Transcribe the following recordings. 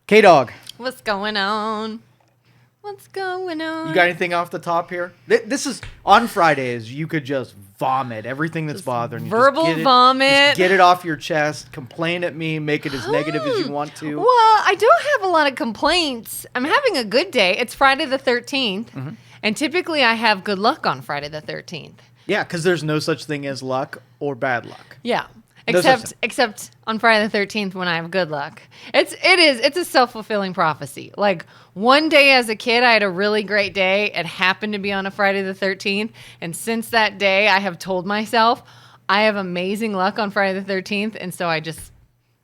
K-Dog, What's going on? What's going on? you got anything off the top here? This is on Fridays. You could just vomit everything that's bothering you. verbal vomit. Just get it off your chest. Complain at me. Make it as negative as you want to. Well, I don't have a lot of complaints. I'm having a good day. It's Friday the 13th. And typically I have good luck on Friday the 13th. Yeah, because there's no such thing as luck or bad luck. Yeah. No Except on Friday the 13th when I have good luck. It's a self-fulfilling prophecy. Like one day as a kid, I had a really great day. It happened to be on a Friday the 13th. And since that day, I have told myself I have amazing luck on Friday the 13th. And so I just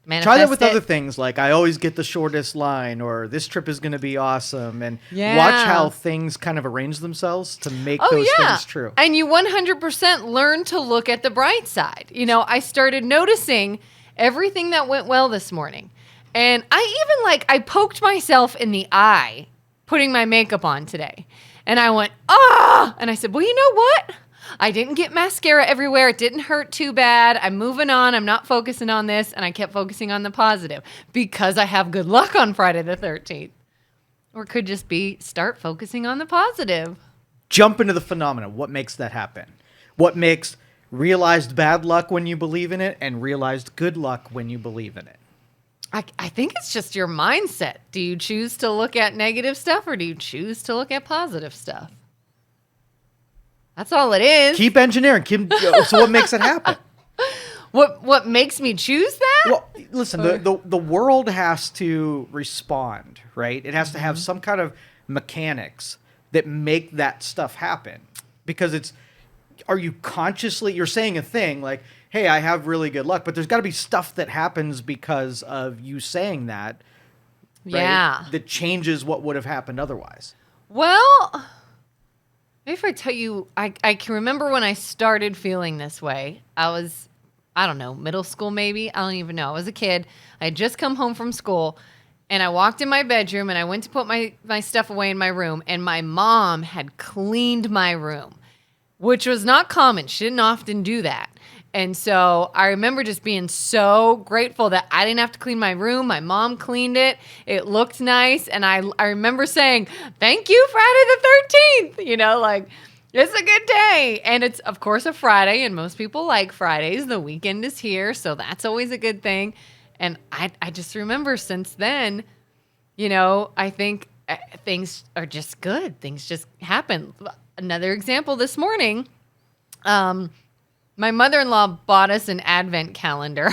manifest Try that with it. other things, like I always get the shortest line, or this trip is going to be awesome, and Yeah. watch how things kind of arrange themselves to make those things true. And you 100% learn to look at the bright side. You know, I started noticing everything that went well this morning. And I poked myself in the eye putting my makeup on today. And I went, ah! And I said, well, you know what? I didn't get mascara everywhere. It didn't hurt too bad. I'm moving on. I'm not focusing on this. And I kept focusing on the positive because I have good luck on Friday the 13th. Or it could just be start focusing on the positive. Jump into the phenomenon. What makes that happen? What makes realized bad luck when you believe in it and realized good luck when you believe in it? I think it's just your mindset. Do you choose to look at negative stuff or do you choose to look at positive stuff? That's all it is. Keep engineering. So what makes it happen? What makes me choose that? Well, listen, the world has to respond, right? It has to have some kind of mechanics that make that stuff happen. Because are you consciously, you're saying a thing like, hey, I have really good luck, but there's got to be stuff that happens because of you saying that, right? Yeah. That changes what would have happened otherwise. Well, maybe if I tell you, I can remember when I started feeling this way. I don't know, middle school maybe. I don't even know. I was a kid. I had just come home from school, and I walked in my bedroom, and I went to put my stuff away in my room, and my mom had cleaned my room, which was not common. She didn't often do that. And so I remember just being so grateful that I didn't have to clean my room. My mom cleaned it. It looked nice. And I remember saying, thank you, Friday the 13th. You know, like, it's a good day. And it's, of course, a Friday. And most people like Fridays. The weekend is here. So that's always a good thing. And I just remember since then, you know, I think things are just good. Things just happen. Another example this morning, my mother-in-law bought us an advent calendar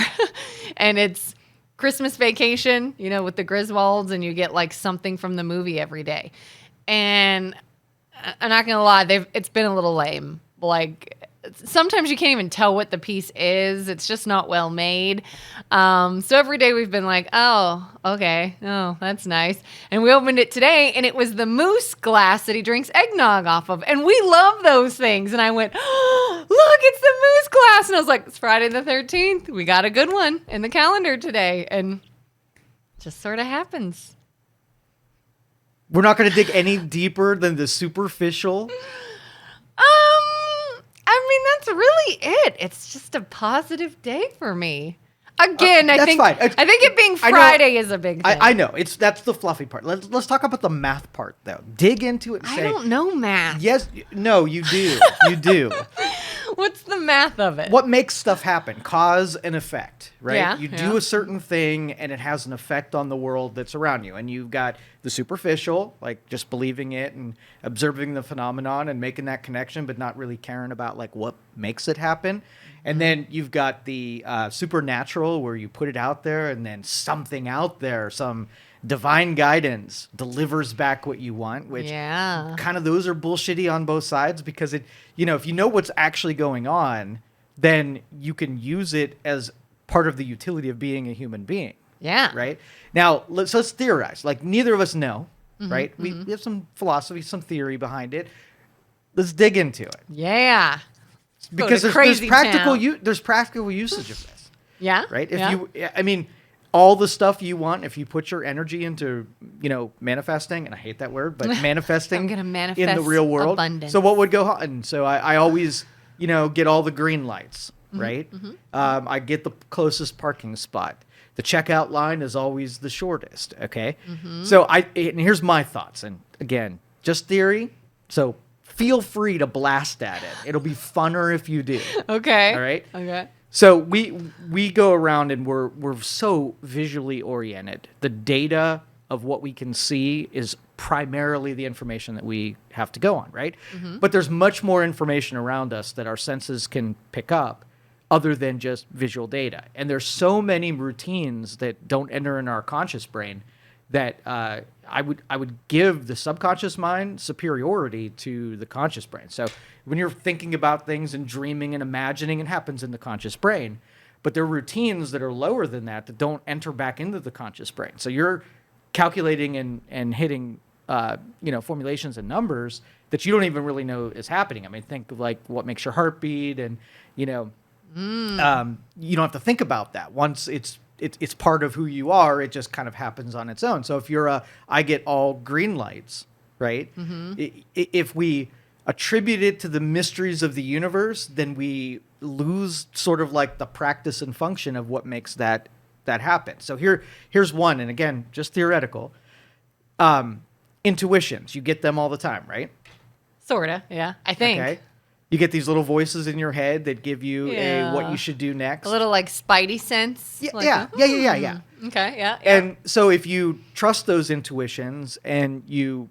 and it's Christmas Vacation, you know, with the Griswolds, and you get like something from the movie every day. And I'm not going to lie, it's been a little lame. Like sometimes you can't even tell what the piece is. It's just not well made. So every day we've been like, oh, okay. Oh, that's nice. And we opened it today and it was the moose glass that he drinks eggnog off of. And we love those things. And I went, oh, look, it's the moose glass. And I was like, it's Friday the 13th. We got a good one in the calendar today. And it just sort of happens. We're not going to dig any deeper than the superficial. I mean, that's really it. It's just a positive day for me. Again, I think it being Friday is a big thing. I know. That's the fluffy part. Let's talk about the math part, though. Dig into it and say... I don't know math. Yes. No, you do. You do. What's the math of it? What makes stuff happen? Cause and effect, right? Yeah, you do a certain thing, and it has an effect on the world that's around you. And you've got the superficial, like just believing it and observing the phenomenon and making that connection, but not really caring about like what makes it happen. And then you've got the supernatural, where you put it out there, and then something out there, some divine guidance delivers back what you want, which kind of those are bullshitty on both sides, because it, you know, if you know what's actually going on, then you can use it as part of the utility of being a human being. Yeah. Right? Now, let's theorize. Like, neither of us know, right? We have some philosophy, some theory behind it. Let's dig into it. Yeah. Because there's practical usage of this. Yeah. Right? I mean, all the stuff you want, if you put your energy into, you know, manifesting, and I hate that word, but manifesting I'm gonna manifest in the real world. abundance. So what would go on? So I always, you know, get all the green lights, right? I get the closest parking spot. the checkout line is always the shortest. Okay. So and here's my thoughts. And again, just theory. So feel free to blast at it. It'll be funner if you do. Okay. All right. Okay. So we go around and we're so visually oriented. The data of what we can see is primarily the information that we have to go on, right? But there's much more information around us that our senses can pick up other than just visual data. And there's so many routines that don't enter in our conscious brain that I would give the subconscious mind superiority to the conscious brain. So when you're thinking about things and dreaming and imagining, it happens in the conscious brain. But there are routines that are lower than that don't enter back into the conscious brain. So you're calculating and hitting formulations and numbers that you don't even really know is happening. I mean, think of like what makes your heart beat, and you don't have to think about that. Once it's part of who you are, it just kind of happens on its own. So if you're I get all green lights, right? If we attribute it to the mysteries of the universe, then we lose sort of like the practice and function of what makes that happen. So here's one, and again, just theoretical. Intuitions, you get them all the time, right? Sorta, yeah. I think. Okay. You get these little voices in your head that give you what you should do next. A little like Spidey sense. Yeah, like yeah. Okay, yeah. And so if you trust those intuitions and you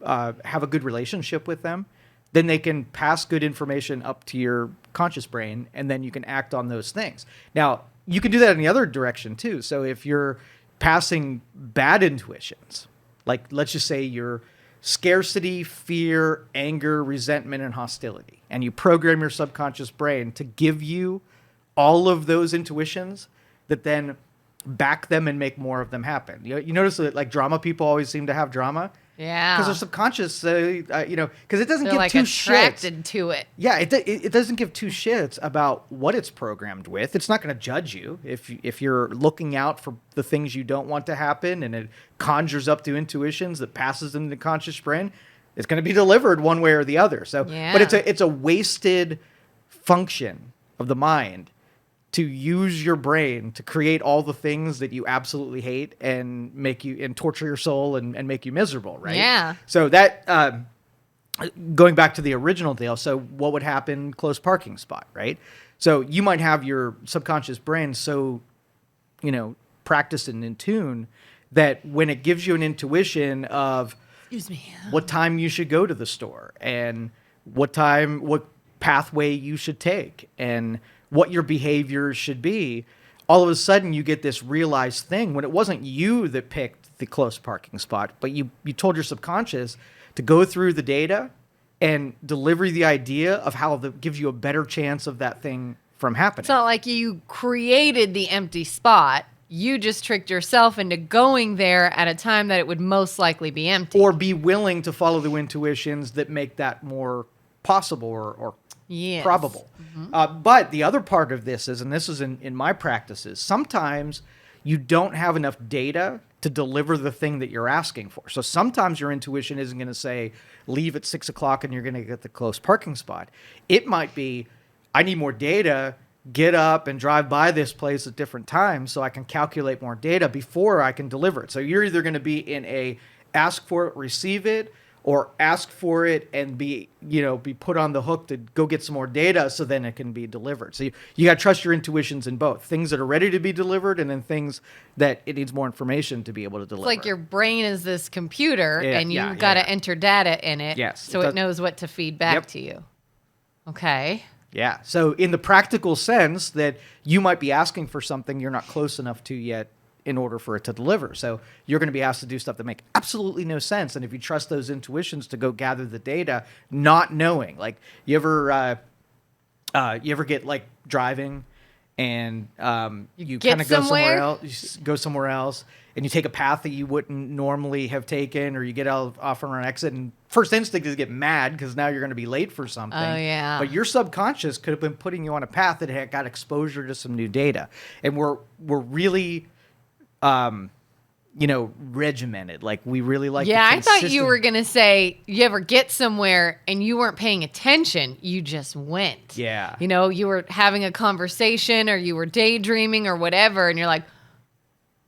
have a good relationship with them, then they can pass good information up to your conscious brain, and then you can act on those things. Now, you can do that in the other direction too. So if you're passing bad intuitions, like let's just say you're scarcity, fear, anger, resentment, and hostility, and you program your subconscious brain to give you all of those intuitions that then back them and make more of them happen. You notice that like drama people always seem to have drama. Yeah. Because they're subconscious, because it doesn't They're give like two attracted shits. to it. Yeah, it doesn't give two shits about what it's programmed with. It's not going to judge you if you're looking out for the things you don't want to happen, and it conjures up the intuitions that passes them to the conscious brain. It's going to be delivered one way or the other. So, Yeah. but it's a wasted function of the mind to use your brain to create all the things that you absolutely hate and make you and torture your soul and make you miserable, right? Yeah. So that going back to the original deal, so what would happen? Close parking spot, right? So you might have your subconscious brain so practiced and in tune that when it gives you an intuition of Excuse me. what time you should go to the store and what pathway you should take and what your behaviors should be, all of a sudden you get this realized thing when it wasn't you that picked the close parking spot, but you told your subconscious to go through the data and deliver the idea of how that gives you a better chance of that thing from happening. It's not like you created the empty spot. You just tricked yourself into going there at a time that it would most likely be empty. Or be willing to follow the intuitions that make that more possible or Yes. probable. But the other part of this is, and this is in my practices, sometimes you don't have enough data to deliver the thing that you're asking for. So sometimes your intuition isn't going to say, leave at 6 o'clock and you're going to get the close parking spot. It might be, I need more data, get up and drive by this place at different times so I can calculate more data before I can deliver it. So you're either going to be in a ask for it, receive it, or ask for it and be put on the hook to go get some more data so then it can be delivered. So you got to trust your intuitions in both things that are ready to be delivered and then things that it needs more information to be able to deliver. It's like your brain is this computer and you've got to enter data in it so it knows what to feed back to you. Okay. Yeah. So in the practical sense that you might be asking for something you're not close enough to yet in order for it to deliver. So you're going to be asked to do stuff that make absolutely no sense. And if you trust those intuitions to go gather the data, not knowing, like you ever get like driving and you kind of go somewhere else, and you take a path that you wouldn't normally have taken, or you get off on an exit and first instinct is to get mad because now you're going to be late for something. Oh, yeah. But your subconscious could have been putting you on a path that had got exposure to some new data. And we're really regimented. Like we really like. Yeah, I thought you were gonna say you ever get somewhere and you weren't paying attention. You just went. Yeah. You were having a conversation or you were daydreaming or whatever, and you're like,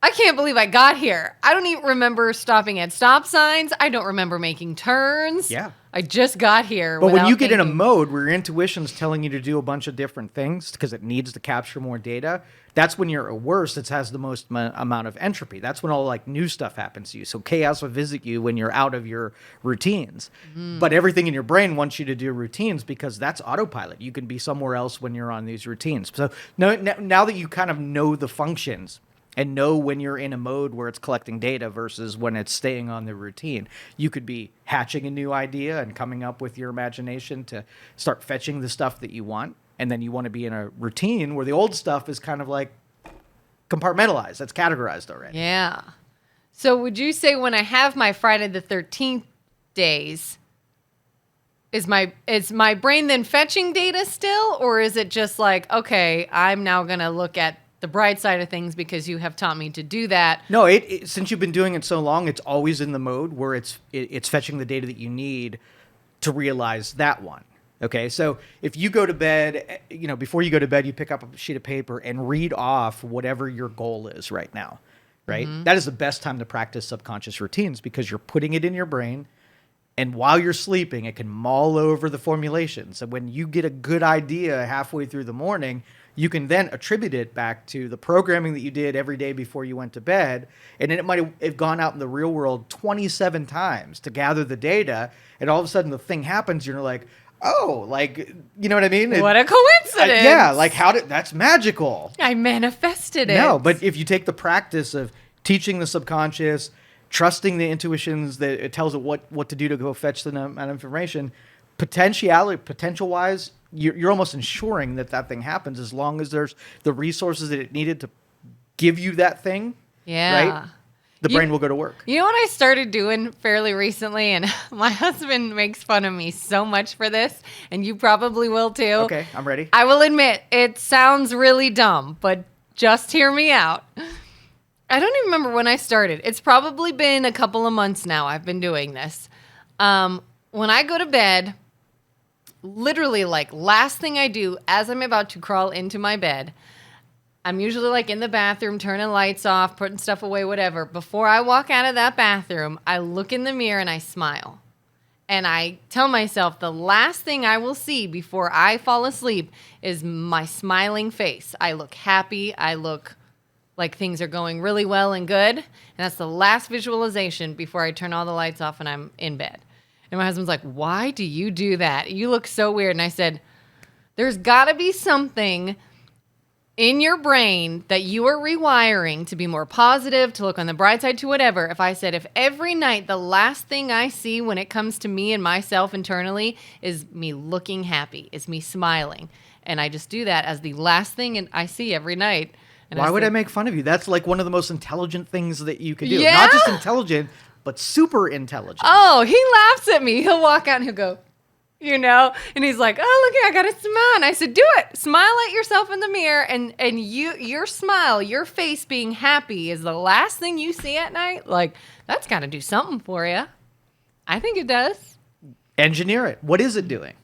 I can't believe I got here. I don't even remember stopping at stop signs. I don't remember making turns. Yeah. I just got here. But when without you get in a thinking. mode where your intuition's telling you to do a bunch of different things because it needs to capture more data, that's when you're at worst. It has the most amount of entropy. That's when all like new stuff happens to you. So chaos will visit you when you're out of your routines. But everything in your brain wants you to do routines because that's autopilot. You can be somewhere else when you're on these routines. So now that you kind of know the functions and know when you're in a mode where it's collecting data versus when it's staying on the routine, you could be hatching a new idea and coming up with your imagination to start fetching the stuff that you want. And then you want to be in a routine where the old stuff is kind of like compartmentalized. That's categorized already. Yeah. So would you say when I have my Friday the 13th days, is my brain then fetching data still? Or is it just like, okay, I'm now going to look at the bright side of things because you have taught me to do that? No, since you've been doing it so long, it's always in the mode where it's fetching the data that you need to realize that one. Okay, so if you go to bed, before you go to bed, you pick up a sheet of paper and read off whatever your goal is right now, right? Mm-hmm. That is the best time to practice subconscious routines because you're putting it in your brain, and while you're sleeping, it can mull over the formulation. So when you get a good idea halfway through the morning, you can then attribute it back to the programming that you did every day before you went to bed. And then it might have gone out in the real world 27 times to gather the data. And all of a sudden the thing happens. You're like, oh, like, you know what I mean? What a coincidence. Yeah. Like that's magical. I manifested it. No, but if you take the practice of teaching the subconscious, trusting the intuitions that it tells it what to do to go fetch the amount of information, potential wise, you're almost ensuring that thing happens as long as there's the resources that it needed to give you that thing. Yeah. Right? The brain will go to work. You know what I started doing fairly recently, and my husband makes fun of me so much for this, and you probably will too. Okay, I'm ready. I will admit, it sounds really dumb, but just hear me out. I don't even remember when I started. It's probably been a couple of months now I've been doing this. When I go to bed, literally like last thing I do as I'm about to crawl into my bed, I'm usually like in the bathroom, turning lights off, putting stuff away, whatever. Before I walk out of that bathroom, I look in the mirror and I smile. And I tell myself the last thing I will see before I fall asleep is my smiling face. I look happy. I look like things are going really well and good. And that's the last visualization before I turn all the lights off and I'm in bed. And my husband's like, why do you do that? You look so weird. And I said, there's got to be something in your brain that you are rewiring to be more positive, to look on the bright side, to whatever. If I said, if every night the last thing I see when it comes to me and myself internally is me looking happy, is me smiling, and I just do that as the last thing I see every night. And Why would I make fun of you? That's like one of the most intelligent things that you could do. Yeah? Not just intelligent, but super intelligent. Oh, he laughs at me. He'll walk out and he'll go, and he's like, oh, look, I got to smile. And I said, do it. Smile at yourself in the mirror. And your smile, your face being happy is the last thing you see at night. Like, that's got to do something for you. I think it does. Engineer it. What is it doing?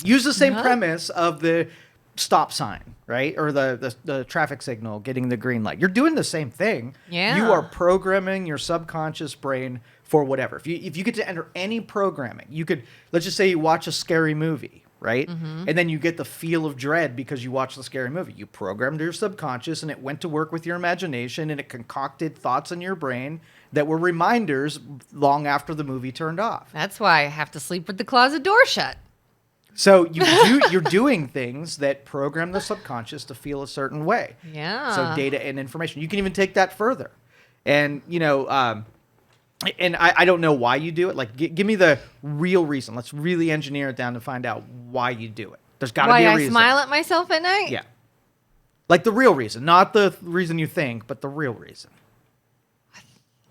Use the same premise of the stop sign, right? Or the traffic signal, getting the green light. You're doing the same thing. Yeah. You are programming your subconscious brain for whatever. If you get to enter any programming, you could, let's just say you watch a scary movie, right? Mm-hmm. And then you get the feel of dread because you watched the scary movie. You programmed your subconscious and it went to work with your imagination and it concocted thoughts in your brain that were reminders long after the movie turned off. That's why I have to sleep with the closet door shut. So you're doing things that program the subconscious to feel a certain way. Yeah. So data and information. You can even take that further. And, and I don't know why you do it. Like, give me the real reason. Let's really engineer it down to find out why you do it. There's got to be a reason. Why I smile at myself at night? Yeah. Like the real reason. Not the reason you think, but the real reason.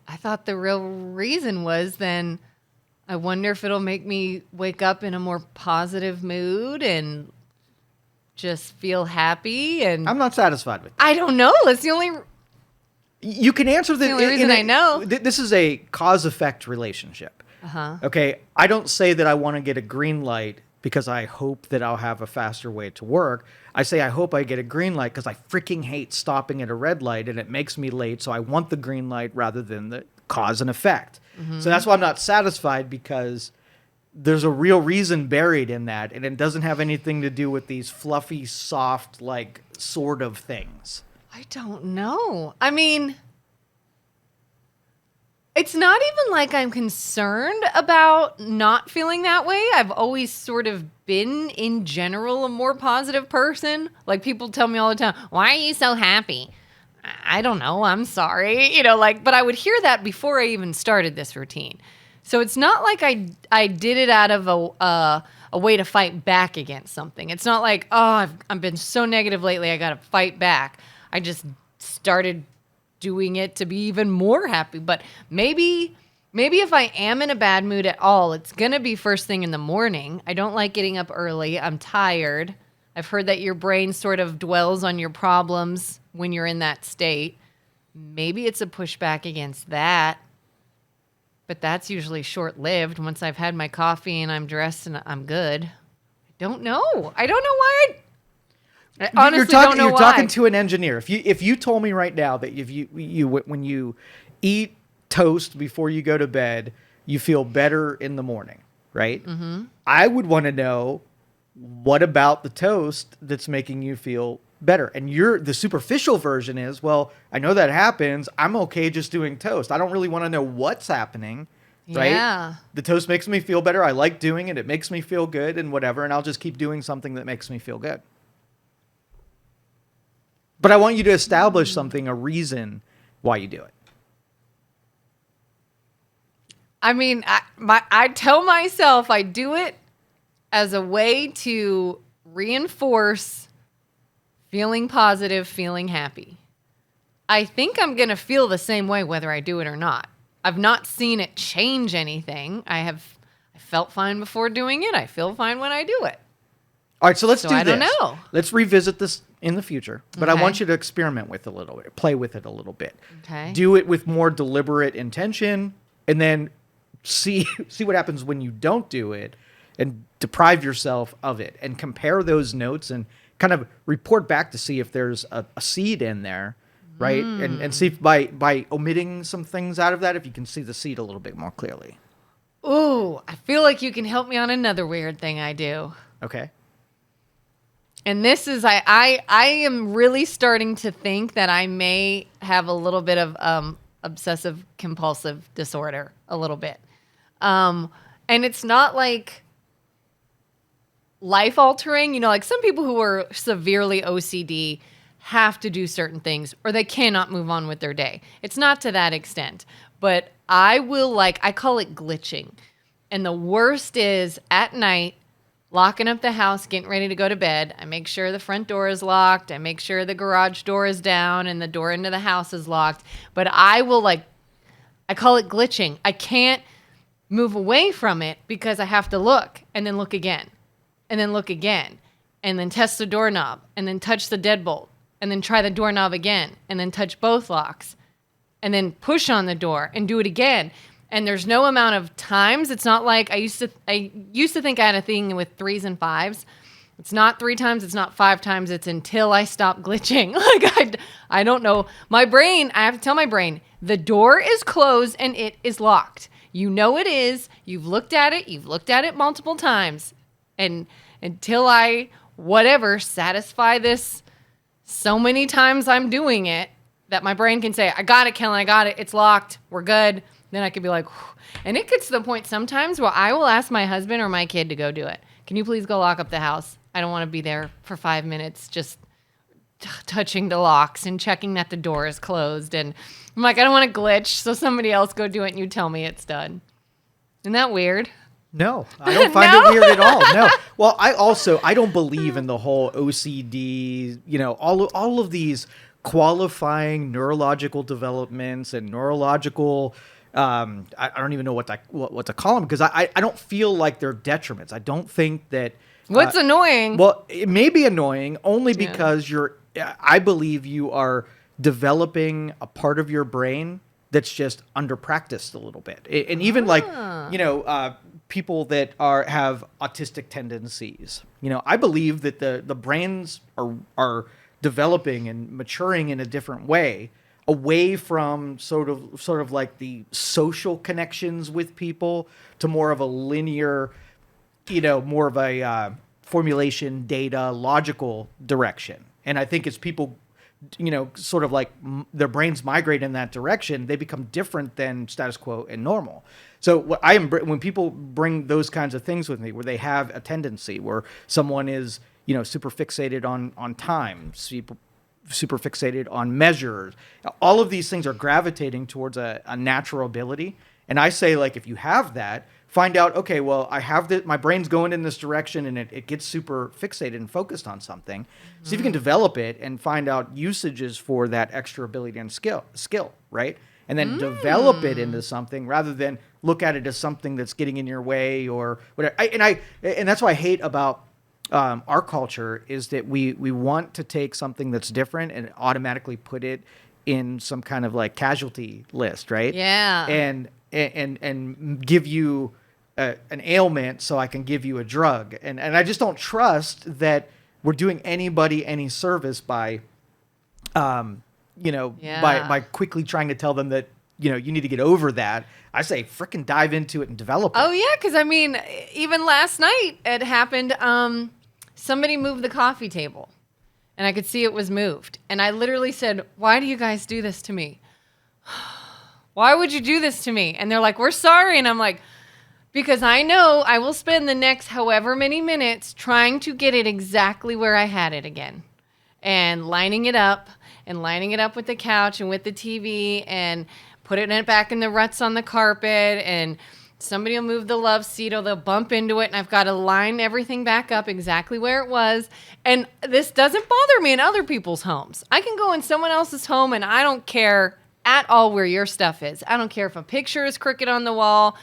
I thought the real reason was then I wonder if it'll make me wake up in a more positive mood and just feel happy. And I'm not satisfied with that. I don't know. It's the only... You can answer the only reason I know. This is a cause-effect relationship. Uh-huh. Okay, I don't say that I want to get a green light because I hope that I'll have a faster way to work. I say I hope I get a green light because I freaking hate stopping at a red light and it makes me late. So I want the green light rather than the cause and effect. So that's why I'm not satisfied, because there's a real reason buried in that, and it doesn't have anything to do with these fluffy, soft, like sort of things. I don't know. I mean, it's not even like I'm concerned about not feeling that way. I've always sort of been, in general, a more positive person. Like, people tell me all the time, why are you so happy? I don't know. I'm sorry. But I would hear that before I even started this routine. So it's not like I did it out of a way to fight back against something. It's not like, oh, I've been so negative lately, I got to fight back. I just started doing it to be even more happy. But maybe if I am in a bad mood at all, it's going to be first thing in the morning. I don't like getting up early. I'm tired. I've heard that your brain sort of dwells on your problems when you're in that state. Maybe it's a pushback against that. But that's usually short-lived. Once I've had my coffee and I'm dressed and I'm good. I don't know. I don't know why. I honestly don't know why. You're talking to an engineer. If you told me right now that when you eat toast before you go to bed, you feel better in the morning, right? Mm-hmm. I would want to know, what about the toast that's making you feel better? And the superficial version is, well, I know that happens. I'm okay just doing toast. I don't really want to know what's happening, right? Yeah. The toast makes me feel better. I like doing it. It makes me feel good and whatever. And I'll just keep doing something that makes me feel good. But I want you to establish something, a reason why you do it. I mean, I tell myself I do it as a way to reinforce feeling positive, feeling happy. I think I'm going to feel the same way whether I do it or not. I've not seen it change anything. I felt fine before doing it. I feel fine when I do it. All right, so let's do this. I don't know. Let's revisit this in the future, but Okay. I want you to experiment with it a little bit, play with it a little bit. Okay. Do it with more deliberate intention, and then see what happens when you don't do it, and deprive yourself of it, and compare those notes and kind of report back to see if there's a seed in there, right? And see if by omitting some things out of that, if you can see the seed a little bit more clearly. Ooh, I feel like you can help me on another weird thing I do. Okay. And this is, I am really starting to think that I may have a little bit of obsessive compulsive disorder, a little bit. And it's not like life altering, like some people who are severely OCD have to do certain things or they cannot move on with their day. It's not to that extent, but I call it glitching. And the worst is at night, locking up the house, getting ready to go to bed. I make sure the front door is locked. I make sure the garage door is down and the door into the house is locked. But I call it glitching. I can't move away from it because I have to look and then look again and then look again and then test the doorknob and then touch the deadbolt and then try the doorknob again and then touch both locks and then push on the door and do it again. And there's no amount of times. It's not like I used to think I had a thing with 3s and 5s. It's not 3 times. It's not 5 times. It's until I stop glitching. I don't know. My brain, I have to tell my brain, the door is closed and it is locked. You know it is. You've looked at it. You've looked at it multiple times. And until I, satisfy this so many times I'm doing it, that my brain can say, I got it, Kelin, I got it. It's locked. We're good. Then I could be like, whew. And it gets to the point sometimes where I will ask my husband or my kid to go do it. Can you please go lock up the house? I don't want to be there for 5 minutes just touching the locks and checking that the door is closed. And I'm like, I don't want to glitch, so somebody else go do it and you tell me it's done. Isn't that weird? No, I don't find it weird at all. No. Well, I don't believe in the whole OCD, all of these qualifying neurological developments and neurological I don't even know what to call them, because I don't feel like they're detriments. I don't think that what's annoying. Well, it may be annoying only because I believe you are developing a part of your brain that's just under practiced a little bit. And even people that have autistic tendencies. I believe that the brains are developing and maturing in a different way, away from sort of like the social connections with people to more of a linear, more of a formulation, data, logical direction. And I think as people, sort of like their brains migrate in that direction, they become different than status quo and normal. So when people bring those kinds of things with me, where they have a tendency, where someone is, super fixated on time, super fixated on measures, all of these things are gravitating towards a natural ability. And I say, like, if you have that, find out, okay, well, I have my brain's going in this direction, and it gets super fixated and focused on something. See if you can develop it and find out usages for that extra ability and skill, right? And then develop it into something rather than look at it as something that's getting in your way or whatever. And that's what I hate about our culture, is that we want to take something that's different and automatically put it in some kind of like casualty list, right? Yeah. And give you an ailment so I can give you a drug. And I just don't trust that we're doing anybody any service by, by quickly trying to tell them that, you need to get over that. I say frickin' dive into it and develop it. Oh, yeah, because, I mean, even last night it happened. Somebody moved the coffee table, and I could see it was moved. And I literally said, why do you guys do this to me? Why would you do this to me? And they're like, we're sorry. And I'm like, because I know I will spend the next however many minutes trying to get it exactly where I had it again, and lining it up with the couch and with the TV, and putting it back in the ruts on the carpet, and somebody will move the love seat or they'll bump into it, and I've got to line everything back up exactly where it was. And this doesn't bother me in other people's homes. I can go in someone else's home and I don't care at all where your stuff is. I don't care if a picture is crooked on the wall.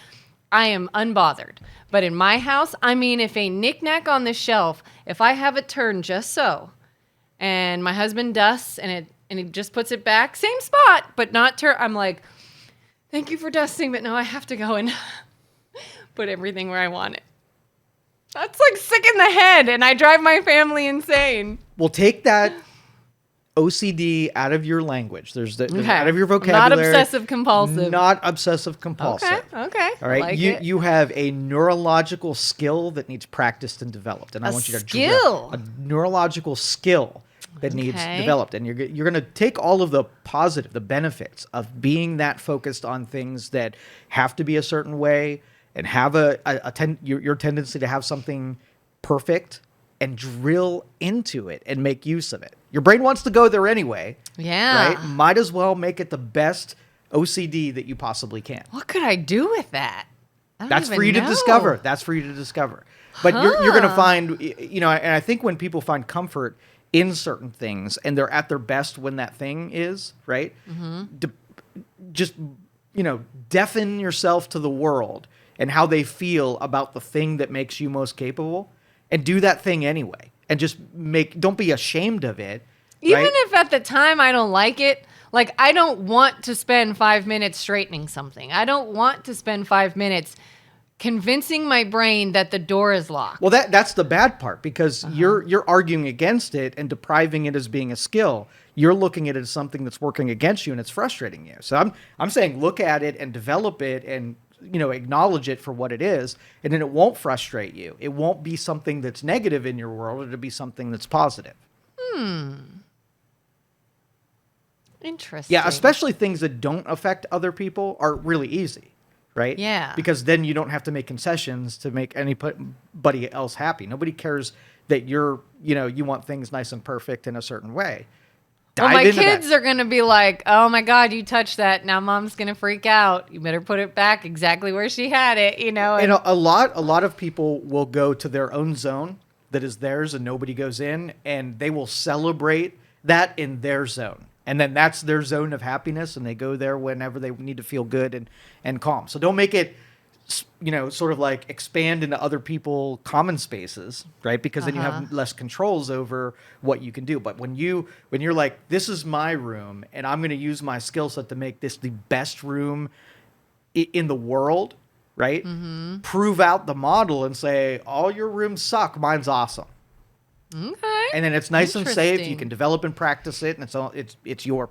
I am unbothered. But in my house, I mean, if a knickknack on the shelf, if I have it turned just so, and my husband dusts and he just puts it back, same spot, but not turn, I'm like, thank you for dusting, but no, I have to go and put everything where I want it. That's like sick in the head, and I drive my family insane. Well, take that OCD out of your language. There's out of your vocabulary. Not obsessive compulsive. Not obsessive compulsive. Okay. All right. Like you have a neurological skill that needs practiced and developed, and I want you to skill. A neurological skill that needs developed, and you're going to take all of the positive, the benefits of being that focused on things that have to be a certain way, and have your tendency to have something perfect, and drill into it and make use of it. Your brain wants to go there anyway. Yeah. Right? Might as well make it the best OCD that you possibly can. What could I do with that? That's for you to discover. That's for you to discover. But you're going to find, and I think when people find comfort in certain things and they're at their best when that thing is, right? Mm-hmm. Just, deafen yourself to the world and how they feel about the thing that makes you most capable, and do that thing anyway. And just don't be ashamed of it. Even right? if at the time I don't like it, like I don't want to spend 5 minutes straightening something. I don't want to spend 5 minutes convincing my brain that the door is locked. Well, that's the bad part, because you're arguing against it and depriving it as being a skill. You're looking at it as something that's working against you, and it's frustrating you. So I'm saying look at it and develop it, and acknowledge it for what it is, and then it won't frustrate you. It won't be something that's negative in your world. It'll be something that's positive. Interesting. Yeah, especially things that don't affect other people are really easy, right? Yeah. Because then you don't have to make concessions to make anybody else happy. Nobody cares that you want things nice and perfect in a certain way. Well, my kids are going to be like, oh my God, you touched that. Now mom's going to freak out. You better put it back exactly where she had it, And a lot of people will go to their own zone that is theirs and nobody goes in, and they will celebrate that in their zone. And then that's their zone of happiness, and they go there whenever they need to feel good and calm. So don't make it, sort of like expand into other people common spaces, right? Because then you have less controls over what you can do. But when you're like, this is my room, and I'm going to use my skill set to make this the best room in the world, right? Mm-hmm. Prove out the model and say, all your rooms suck. Mine's awesome. Okay. And then it's nice and safe. You can develop and practice it, and it's your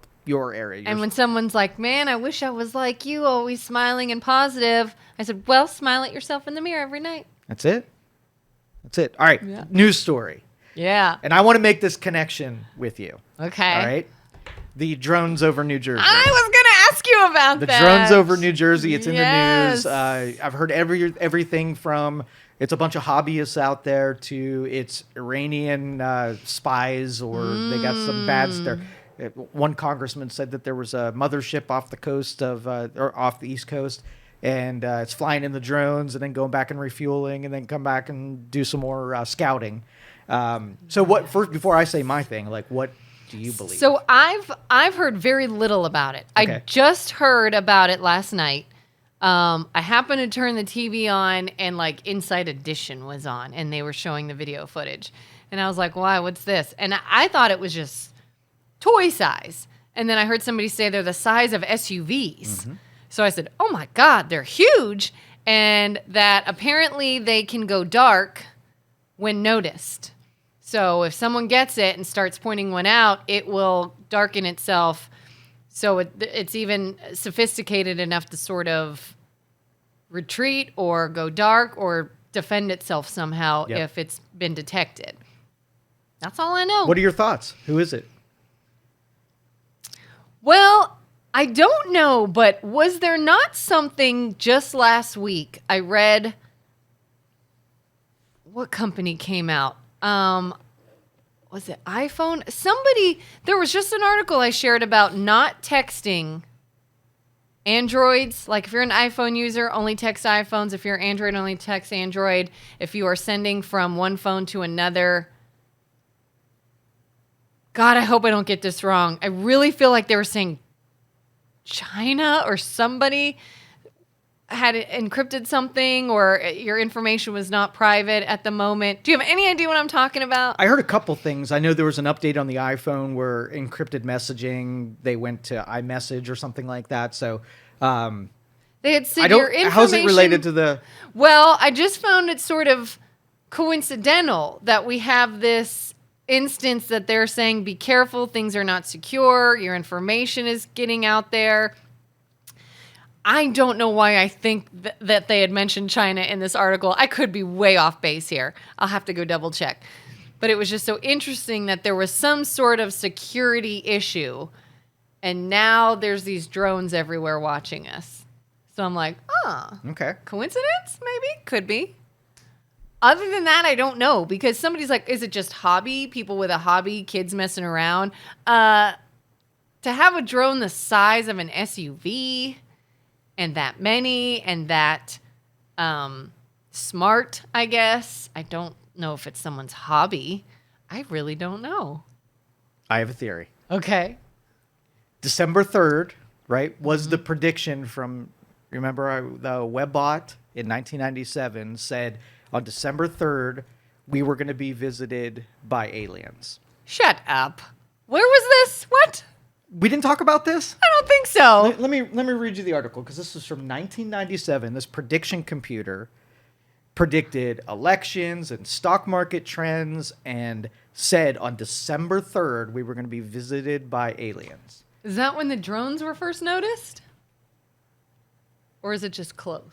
area. And when someone's like, man, I wish I was like you, always smiling and positive, I said, well, smile at yourself in the mirror every night. That's it. All right. Yeah. News story. Yeah. And I want to make this connection with you. Okay. All right. The drones over New Jersey. I was going to ask you about that. The drones over New Jersey. It's in the news. I've heard everything from it's a bunch of hobbyists out there to it's Iranian spies or they got some bads there. One congressman said that there was a mothership off the coast or off the East Coast, and it's flying in the drones and then going back and refueling and then come back and do some more scouting. So what first before I say my thing, like what do you believe? So I've heard very little about it. Okay. I just heard about it last night. I happened to turn the TV on and like Inside Edition was on and they were showing the video footage. And I was like, why, what's this? And I thought it was just toy size. And then I heard somebody say they're the size of SUVs. Mm-hmm. So I said, oh my God, they're huge. And that apparently they can go dark when noticed. So if someone gets it and starts pointing one out, it will darken itself. So it's even sophisticated enough to sort of retreat or go dark or defend itself somehow if it's been detected. That's all I know. What are your thoughts? Who is it? Well, I don't know, but was there not something just last week? I read what company came out? Was it iPhone? There was just an article I shared about not texting Androids. Like if you're an iPhone user, only text iPhones. If you're Android, only text Android. If you are sending from one phone to another. God, I hope I don't get this wrong. I really feel like they were saying China or somebody had encrypted something or your information was not private at the moment. Do you have any idea what I'm talking about? I heard a couple things. I know there was an update on the iPhone where encrypted messaging, they went to iMessage or something like that. So they had said your information. How's it related to the... Well, I just found it sort of coincidental that we have this instance that they're saying, be careful, things are not secure, your information is getting out there. I don't know why I think that they had mentioned China in this article. I could be way off base here. I'll have to go double check. But it was just so interesting that there was some sort of security issue. And now there's these drones everywhere watching us. So I'm like, okay. Coincidence? Maybe? Could be. Other than that, I don't know. Because somebody's like, is it just hobby? People with a hobby, kids messing around? To have a drone the size of an SUV... and that many, and that smart, I guess. I don't know if it's someone's hobby. I really don't know. I have a theory. Okay. December 3rd, right, was the prediction from, remember, the Webbot in 1997 said on December 3rd, we were going to be visited by aliens. Shut up. Where was this? What? We didn't talk about this? I don't think so. Let me read you the article because this is from 1997. This prediction computer predicted elections and stock market trends and said on December 3rd we were going to be visited by aliens. Is that when the drones were first noticed? Or is it just close?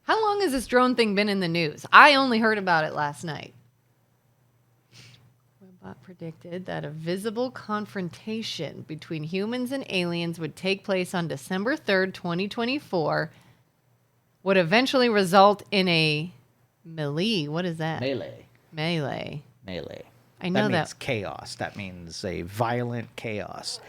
How long has this drone thing been in the news? I only heard about it last night. Predicted that a visible confrontation between humans and aliens would take place on December 3rd, 2024, would eventually result in a melee. What is that? Melee. I know that means chaos. That means a violent chaos.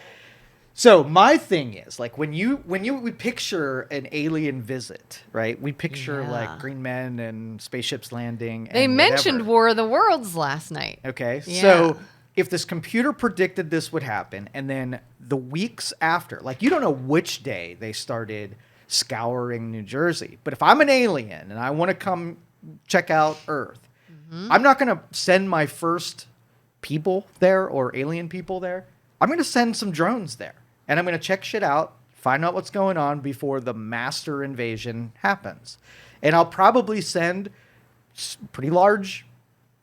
So my thing is, like, when we picture an alien visit, right? We picture like green men and spaceships landing. They and mentioned whatever. War of the Worlds last night. Okay, yeah. So if this computer predicted this would happen, and then the weeks after, like, you don't know which day they started scouring New Jersey, but if I'm an alien and I want to come check out Earth, I'm not going to send my first people there or alien people there. I'm going to send some drones there. And I'm going to check shit out, find out what's going on before the master invasion happens. And I'll probably send pretty large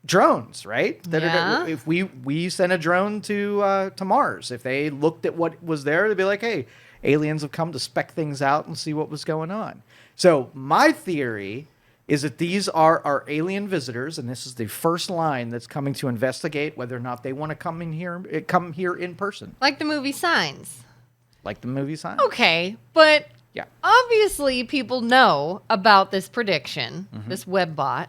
drones, right? If we send a drone to Mars, if they looked at what was there, they'd be like, hey, aliens have come to spec things out and see what was going on. So my theory is that these are our alien visitors, and this is the first line that's coming to investigate whether or not they want to come here in person. Like the movie Signs. Like the movie Signs. Okay, but Yeah. obviously people know about this prediction, this web bot.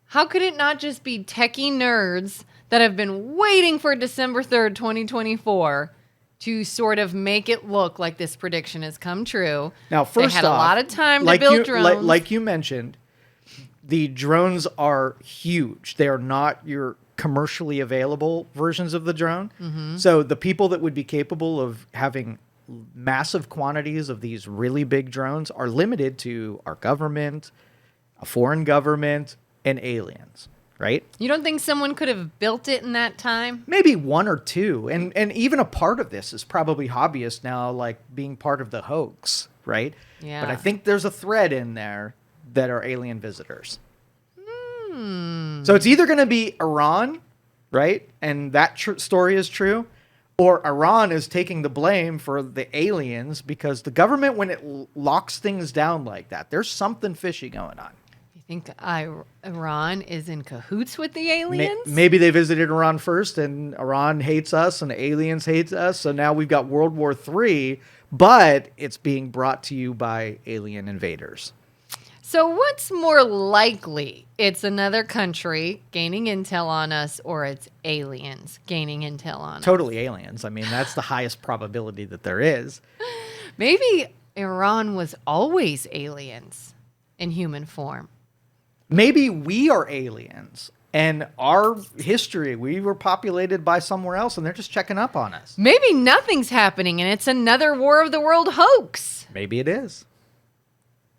How could it not just be techie nerds that have been waiting for December 3rd, 2024 to sort of make it look like this prediction has come true? Now, first they had off, a lot of time to build drones. Like you mentioned, the drones are huge. They are not your commercially available versions of the drone. So the people that would be capable of having massive quantities of these really big drones are limited to our government, a foreign government, and aliens, right? You don't think someone could have built it in that time? Maybe one or two. And even a part of this is probably hobbyists now, like being part of the hoax, right? Yeah. But I think there's a thread in there that are alien visitors. So it's either going to be Iran, right? And that story is true. Or Iran is taking the blame for the aliens because the government, when it locks things down like that, there's something fishy going on. You think Iran is in cahoots with the aliens? Maybe they visited Iran first and Iran hates us and the aliens hate us. So now we've got World War III, but it's being brought to you by alien invaders. So what's more likely? It's another country gaining intel on us, or it's aliens gaining intel on us? Totally aliens. I mean, that's the highest probability that there is. Maybe Iran was always aliens in human form. Maybe we are aliens and our history, we were populated by somewhere else and they're just checking up on us. Maybe nothing's happening and it's another War of the World hoax. Maybe it is.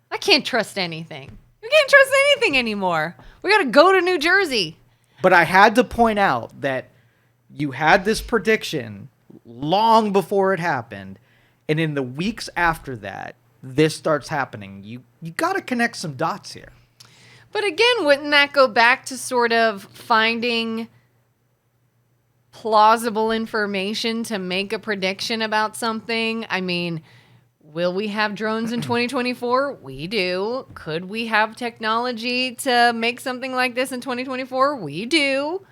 I can't trust anything. You can't trust anything anymore. We got to go to New Jersey. But I had to point out that you had this prediction long before it happened. And in the weeks after that, this starts happening. You got to connect some dots here. But again, wouldn't that go back to sort of finding plausible information to make a prediction about something? I mean, will we have drones in 2024? We do. Could we have technology to make something like this in 2024? We do.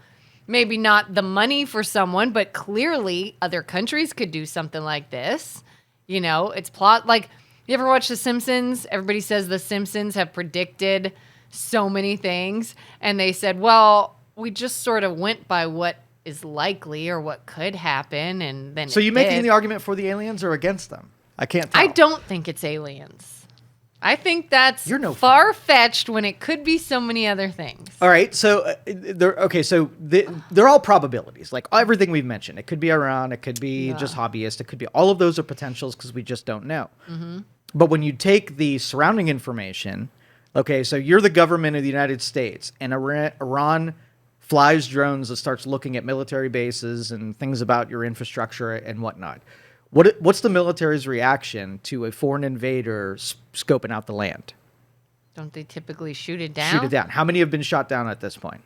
Maybe not the money for someone, but clearly other countries could do something like this. You know, it's plot like, you ever watch The Simpsons? Everybody says The Simpsons have predicted so many things. And they said, well, we just sort of went by what is likely or what could happen. And then so you making the argument for the aliens or against them? I can't tell. I don't think it's aliens. I think that's You're no far-fetched when it could be so many other things. All right, so they're all probabilities. Like everything we've mentioned, it could be Iran, it could be just hobbyists, it could be all of those are potentials because we just don't know. But when you take the surrounding information, okay, so you're the government of the United States, and Iran flies drones that starts looking at military bases and things about your infrastructure and whatnot. What's the military's reaction to a foreign invader scoping out the land? Don't they typically shoot it down? Shoot it down. How many have been shot down at this point?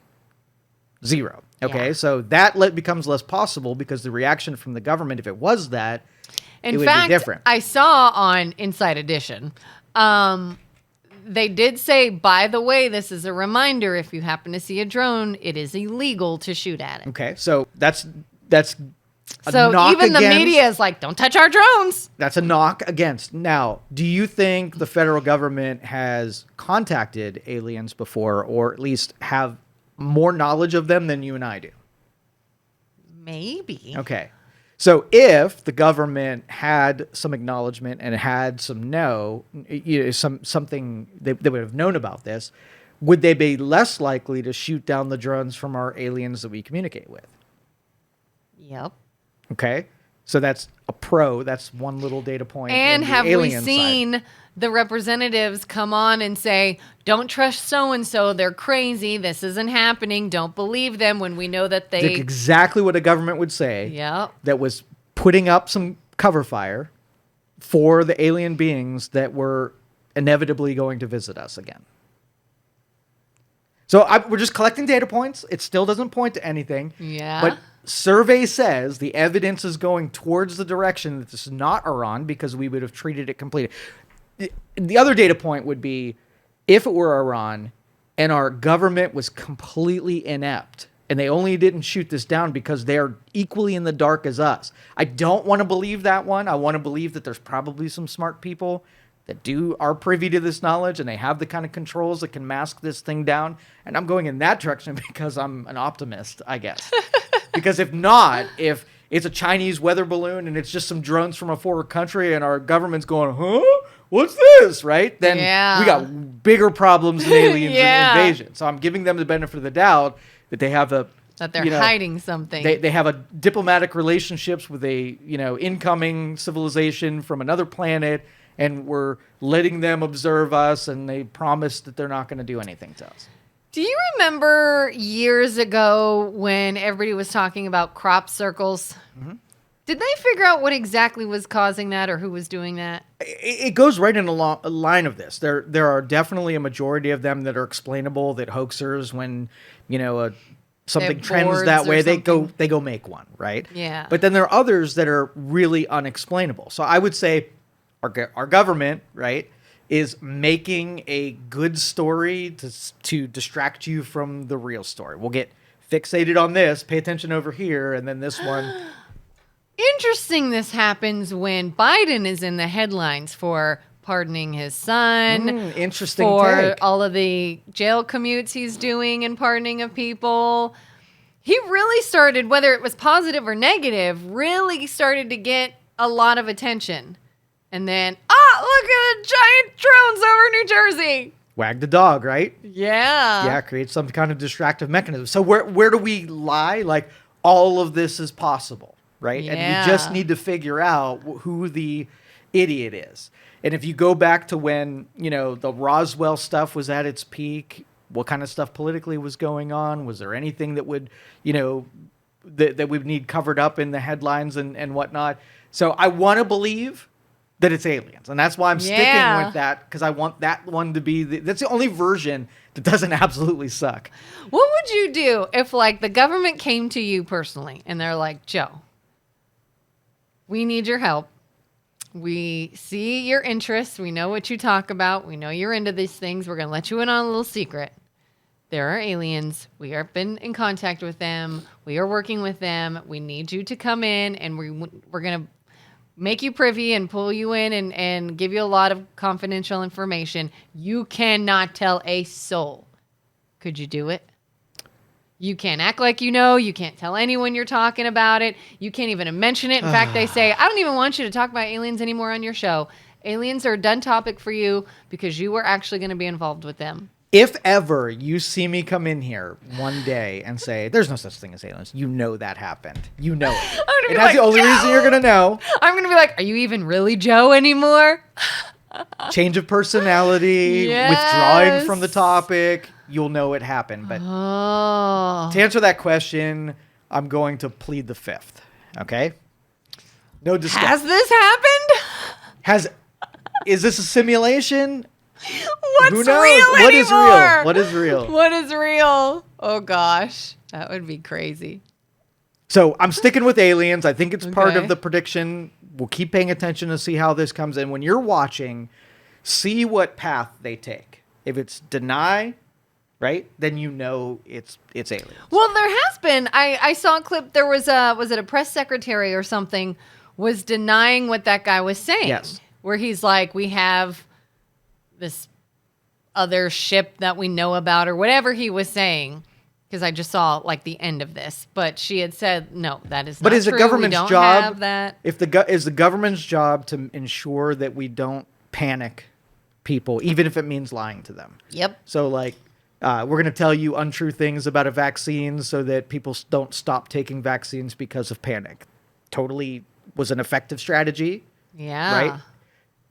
0. Okay, Yeah. so that becomes less possible because the reaction from the government, if it was that, it would be different. I saw on Inside Edition, they did say, by the way, this is a reminder, if you happen to see a drone, it is illegal to shoot at it. Okay, so that's So even the media is like, don't touch our drones. That's a knock against. Now, do you think the federal government has contacted aliens before, or at least have more knowledge of them than you and I do? Maybe. Okay. So if the government had some acknowledgement and had something they would have known about this, would they be less likely to shoot down the drones from our aliens that we communicate with? Yep. Okay. So that's a pro. That's one little data point. And have we alien seen side. the representatives come on and say, don't trust so-and-so, they're crazy, this isn't happening, don't believe them, when we know that they... Exactly what a government would say. Yep. That was putting up some cover fire for the alien beings that were inevitably going to visit us again. So we're just collecting data points. It still doesn't point to anything. Yeah. But survey says the evidence is going towards the direction that this is not Iran, because we would have treated it completely. The other data point would be if it were Iran and our government was completely inept and they only didn't shoot this down because they're equally in the dark as us. I don't want to believe that one. I want to believe that there's probably some smart people that are privy to this knowledge and they have the kind of controls that can mask this thing down. And I'm going in that direction because I'm an optimist, I guess. Because if not, if it's a Chinese weather balloon and it's just some drones from a foreign country and our government's going, huh? What's this? Right? Then we got bigger problems than aliens and invasion. So I'm giving them the benefit of the doubt that they have that they're hiding something. They have a diplomatic relationships with a, incoming civilization from another planet, and we're letting them observe us, and they promise that they're not going to do anything to us. Do you remember years ago when everybody was talking about crop circles? Mm-hmm. Did they figure out what exactly was causing that or who was doing that? It goes right in a line of this. There are definitely a majority of them that are explainable, that hoaxers, when, something trends that way, they go make one, right? Yeah. But then there are others that are really unexplainable. So I would say our government, right, is making a good story to distract you from the real story. We'll get fixated on this, pay attention over here, and then this one. Interesting this happens when Biden is in the headlines for pardoning his son. Interesting for take. all of the jail commutes he's doing and pardoning of people. He really started, whether it was positive or negative, really started to get a lot of attention. And then, look at the giant drones over New Jersey. Wag the dog, right? Yeah. Yeah, create some kind of distractive mechanism. So where do we lie? Like, all of this is possible, right? Yeah. And we just need to figure out who the idiot is. And if you go back to when, the Roswell stuff was at its peak, what kind of stuff politically was going on? Was there anything that would, that we need covered up in the headlines and whatnot? So I want to believe that it's aliens. And that's why I'm sticking with that, because I want that one to be that's the only version that doesn't absolutely suck. What would you do if, the government came to you personally and they're like, Joe, we need your help. We see your interests. We know what you talk about. We know you're into these things. We're going to let you in on a little secret. There are aliens. We have been in contact with them. We are working with them. We need you to come in, and we're going to make you privy and pull you in and give you a lot of confidential information. You cannot tell a soul. Could you do it? You can't act like you know. You can't tell anyone you're talking about it. You can't even mention it. In fact, they say, I don't even want you to talk about aliens anymore on your show. Aliens are a done topic for you because you were actually going to be involved with them. If ever you see me come in here one day and say, there's no such thing as aliens, you know that happened. You know it. And that's the only reason you're going to know. I'm going to be like, are you even really Joe anymore? Change of personality, withdrawing from the topic, you'll know it happened. But to answer that question, I'm going to plead the fifth. Okay? No discussion. Has this happened? Is this a simulation? What's Who knows? real What is anymore? real? What is real? What is real? Oh gosh, that would be crazy. So I'm sticking with aliens. I think it's part of the prediction. We'll keep paying attention to see how this comes in. When you're watching, see what path they take. If it's deny, right, then you know it's aliens. Well, there has been. I saw a clip. There was it a press secretary or something was denying what that guy was saying. Yes. Where he's like, we have this other ship that we know about or whatever he was saying, because I just saw the end of this, but she had said no, that is not true. But is the government's we don't job have that. is the government's job to ensure that we don't panic people, even if it means lying to them? Yep. So we're going to tell you untrue things about a vaccine so that people don't stop taking vaccines because of panic. Totally was an effective strategy. Yeah. Right?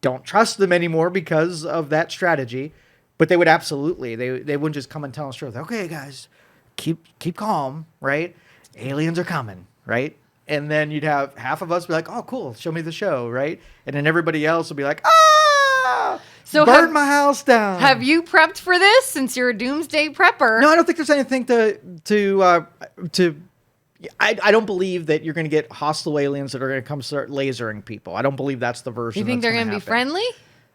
Don't trust them anymore because of that strategy. But they would absolutely, they wouldn't just come and tell us truth. Okay, guys, keep calm, right? Aliens are coming, right? and then you'd have half of us be like, "Oh, cool, show me the show," right? And then everybody else would be like, "Ah, So burn my house down." Have you prepped for this since you're a doomsday prepper? No, I don't think there's anything to. I don't believe that you're going to get hostile aliens that are going to come start lasering people. I don't believe that's the version. You think they're going to be friendly?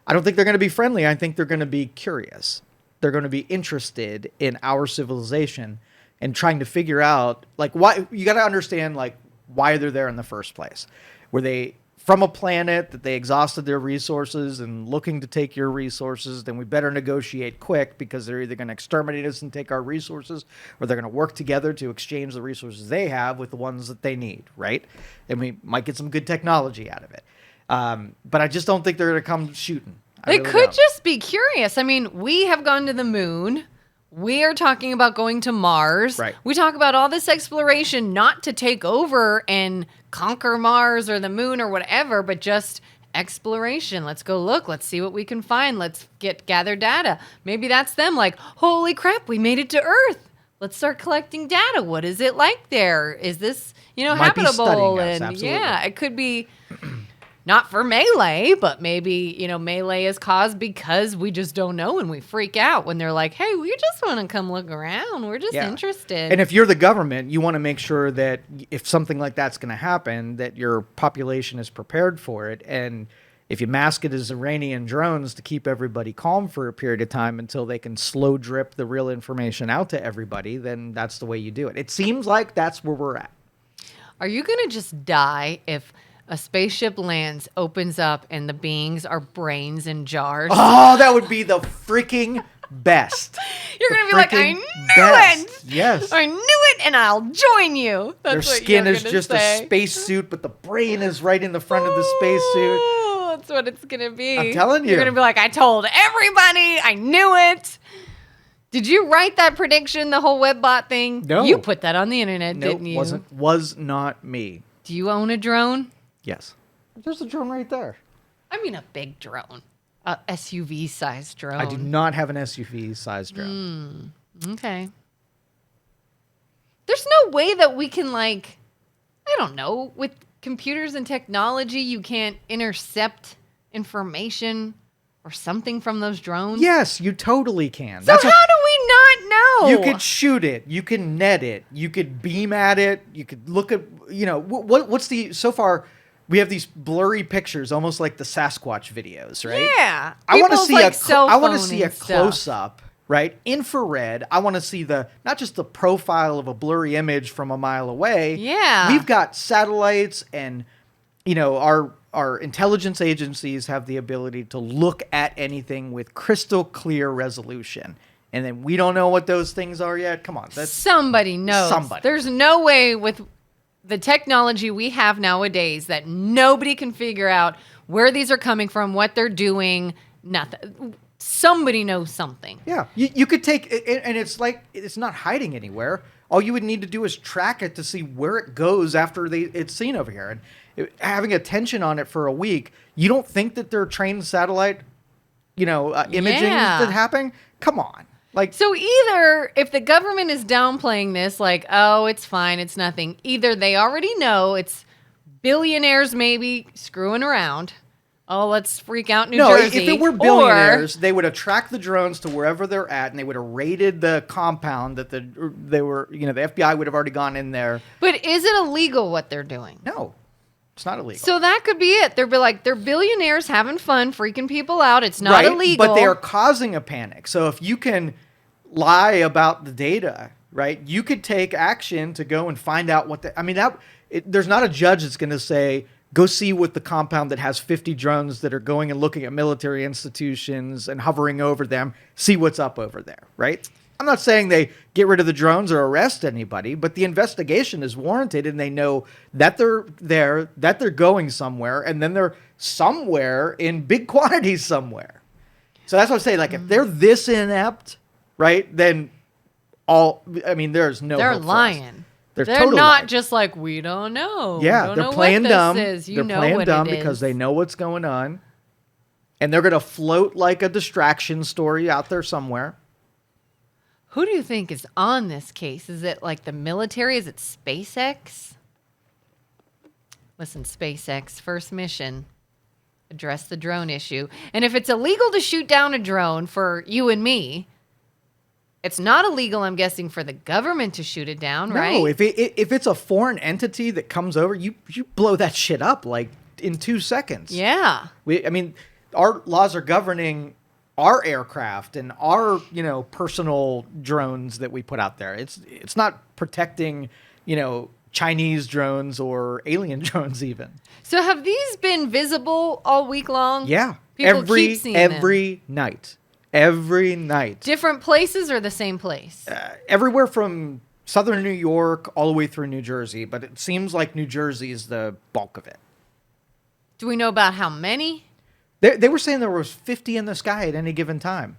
I don't think they're going to be friendly. I think they're going to be curious. They're going to be interested in our civilization and trying to figure out, like, why. You got to understand, like, why they're there in the first place. Were they from a planet that they exhausted their resources and looking to take your resources? Then we better negotiate quick, because they're either going to exterminate us and take our resources, or they're going to work together to exchange the resources they have with the ones that they need, right? And we might get some good technology out of it. But I just don't think they're going to come shooting. They could just be curious. I mean, we have gone to the moon. We are talking about going to Mars. Right. We talk about all this exploration, not to take over and conquer Mars or the moon or whatever, but just exploration. Let's go look. Let's see what we can find. Let's gather data. Maybe that's them like, holy crap, we made it to Earth. Let's start collecting data. What is it like there? Is this, Might be habitable? studying us, And absolutely. yeah, it could be not for melee, but maybe, melee is caused because we just don't know and we freak out when they're like, hey, we just want to come look around. We're just interested. And if you're the government, you want to make sure that if something like that's going to happen, that your population is prepared for it. And if you mask it as Iranian drones to keep everybody calm for a period of time until they can slow drip the real information out to everybody, then that's the way you do it. It seems like that's where we're at. Are you going to just die if a spaceship lands, opens up, and the beings are brains in jars? Oh, that would be the freaking best. You're going to be like, I knew it. Yes. I knew it, and I'll join you. That's Their what skin you're is gonna just say. a spacesuit, but the brain is right in the front of the spacesuit. Oh, that's what it's going to be. I'm telling you. You're going to be like, I told everybody. I knew it. Did you write that prediction, the whole WebBot thing? No. You put that on the internet, Nope, didn't you? was not me. Do you own a drone? Yes. There's a drone right there. I mean a big drone. A SUV-sized drone. I do not have an SUV-sized drone. Okay. There's no way that we can, I don't know, with computers and technology, you can't intercept information or something from those drones? Yes, you totally can. So how do we not know? You could shoot it. You can net it. You could beam at it. You could look at, what's the, so far, we have these blurry pictures, almost like the Sasquatch videos, right? Yeah. I want to People's, see I want to cell see phone a and stuff. close up, right? Infrared. I want to see not just the profile of a blurry image from a mile away. Yeah. We've got satellites, and our intelligence agencies have the ability to look at anything with crystal clear resolution. And then we don't know what those things are yet. Come on. Somebody knows. Somebody. There's no way with the technology we have nowadays that nobody can figure out where these are coming from, what they're doing, nothing. Somebody knows something. Yeah. You could take it, and it's not hiding anywhere. All you would need to do is track it to see where it goes after it's seen over here. And having attention on it for a week, you don't think that they're trained satellite, imaging that's happening? Come on. So either if the government is downplaying this, oh, it's fine, it's nothing. Either they already know it's billionaires maybe screwing around. Oh, let's freak out New Jersey. If it were billionaires, they would have tracked the drones to wherever they're at, and they would have raided the compound that the FBI would have already gone in there. But is it illegal what they're doing? No, it's not illegal. So that could be it. They'll be like, they're billionaires having fun, freaking people out. It's not illegal. But they are causing a panic. So if you can lie about the data, right, you could take action to go and find out what there's not a judge that's going to say, go see what the compound that has 50 drones that are going and looking at military institutions and hovering over them, see what's up over there, right? I'm not saying they get rid of the drones or arrest anybody, but the investigation is warranted, and they know that they're there, that they're going somewhere, and then they're somewhere in big quantities somewhere. So that's what I'm saying. If they're this inept, right, then there's no They're hope for us. lying. They're not lying. just like, we don't know. Yeah, don't they're know playing what dumb. this is. They're playing dumb because they know what's going on, and they're going to float like a distraction story out there somewhere. Who do you think is on this case? Is it the military? Is it SpaceX? Listen, SpaceX, first mission, address the drone issue. And if it's illegal to shoot down a drone for you and me, it's not illegal, I'm guessing, for the government to shoot it down, right? No, if it's a foreign entity that comes over, you blow that shit up like in 2 seconds. Yeah. I mean, our laws are governing our aircraft and our, personal drones that we put out there. It's not protecting, Chinese drones or alien drones even. So have these been visible all week long? Yeah. People keep seeing them. Every night. Every night. Different places or the same place? Everywhere from southern New York all the way through New Jersey, but it seems like New Jersey is the bulk of it. Do we know about how many? They were saying there was 50 in the sky at any given time.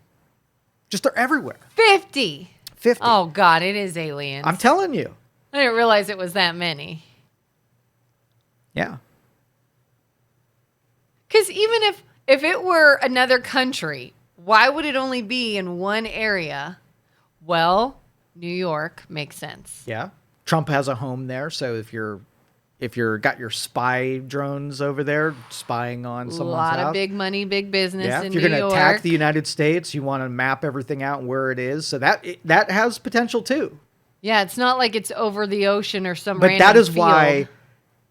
Just they're everywhere. 50. 50. Oh, God, it is aliens. I'm telling you. I didn't realize it was that many. Yeah. Because even if it were another country, why would it only be in one area? Well, New York makes sense. Yeah. Trump has a home there, so if you're got your spy drones over there spying on someone's house. A lot of big money, big business in if you're New going to York. attack the United States, you want to map everything out and where it is. So that has potential too. Yeah, it's not like it's over the ocean or some But random that is field. why,